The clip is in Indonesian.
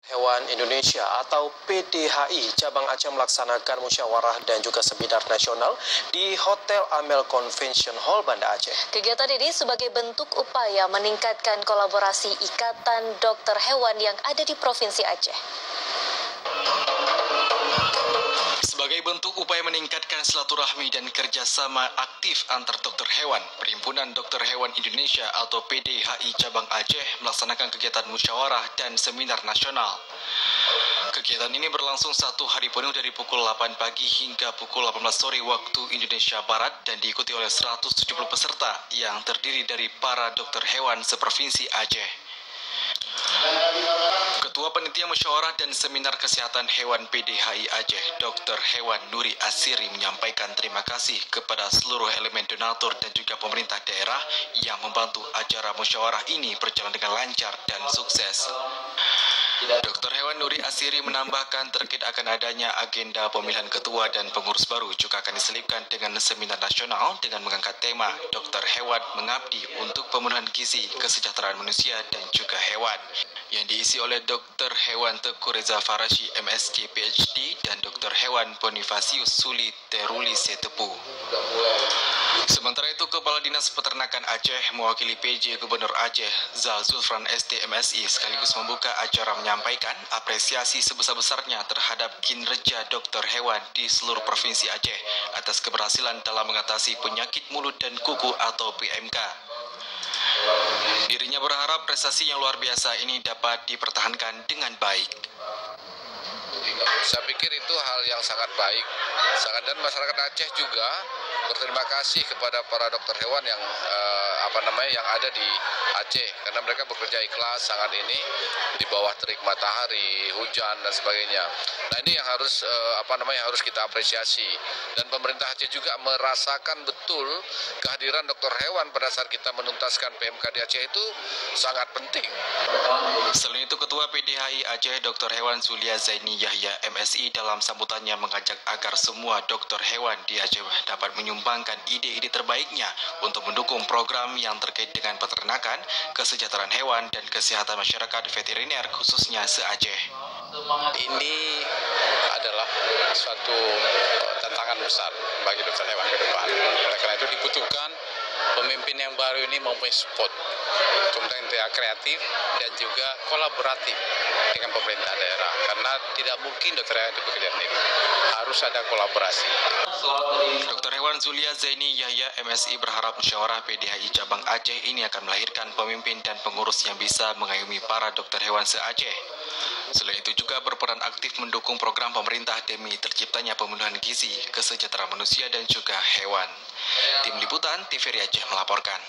Hewan Indonesia atau PDHI cabang Aceh melaksanakan musyawarah dan juga seminar nasional di Hotel Amel Convention Hall Banda Aceh. Kegiatan ini sebagai bentuk upaya meningkatkan kolaborasi Ikatan Dokter Hewan yang ada di Provinsi Aceh. Sebagai bentuk upaya meningkatkan silaturahmi dan kerjasama aktif antar dokter hewan, Perhimpunan Dokter Hewan Indonesia atau PDHI Cabang Aceh melaksanakan kegiatan musyawarah dan seminar nasional. Kegiatan ini berlangsung 1 hari penuh dari pukul 8 pagi hingga pukul 18 sore waktu Indonesia Barat dan diikuti oleh 170 peserta yang terdiri dari para dokter hewan seprovinsi Aceh. Ketua Panitia Musyawarah dan Seminar Kesehatan Hewan PDHI Aceh, Dr. Hewan Nuri Asiri menyampaikan terima kasih kepada seluruh elemen donatur dan juga pemerintah daerah yang membantu acara musyawarah ini berjalan dengan lancar dan sukses. Dr. Hewan Nuri Asiri menambahkan terkait akan adanya agenda pemilihan ketua dan pengurus baru juga akan diselipkan dengan seminar nasional dengan mengangkat tema Dokter Hewan Mengabdi untuk Pemenuhan Gizi, Kesejahteraan Manusia dan juga Hewan yang diisi oleh Dr. Hewan Teguh Reza Farashi MSc PhD dan Dr. Hewan Bonifasius Suli Teruli Setepu. Sementara itu, Kepala Dinas Peternakan Aceh mewakili PJ Gubernur Aceh Zal Zulfran ST MSI sekaligus membuka acara menyampaikan apresiasi sebesar-besarnya terhadap kinerja dokter hewan di seluruh Provinsi Aceh atas keberhasilan dalam mengatasi penyakit mulut dan kuku atau PMK. Dirinya berharap prestasi yang luar biasa ini dapat dipertahankan dengan baik. Saya pikir itu hal yang sangat baik. Dan masyarakat Aceh juga berterima kasih kepada para dokter hewan yang yang ada di Aceh karena mereka bekerja ikhlas sangat ini di bawah terik matahari, hujan dan sebagainya. Nah, ini yang harus harus kita apresiasi. Dan pemerintah Aceh juga merasakan betul kehadiran dokter hewan pada saat kita menuntaskan PMK di Aceh itu sangat penting. Selain itu, Ketua PDHI Aceh Dr. Hewan Zulia Zaini Yahya MSI dalam sambutannya mengajak agar semua dokter hewan di Aceh dapat menyumbangkan ide-ide terbaiknya untuk mendukung program yang terkait dengan peternakan, kesejahteraan hewan, dan kesehatan masyarakat veteriner khususnya se-Aceh. Ini adalah suatu tantangan besar bagi dokter hewan ke depan. Oleh karena itu dibutuhkan pemimpin yang baru ini mempunyai support, kemudian kreatif dan juga kolaboratif dengan pemerintah daerah. Karena tidak mungkin dokter hewan itu bekerja sendiri, harus ada kolaborasi. Dr. Hewan Zulia Zaini Yahya MSI berharap musyawarah PDHI Cabang Aceh ini akan melahirkan pemimpin dan pengurus yang bisa mengayomi para dokter hewan se-Aceh. Selain itu juga berperan aktif mendukung program pemerintah demi terciptanya pemenuhan gizi, kesejahteraan manusia dan juga hewan. Tim Liputan TVRI Aceh melaporkan.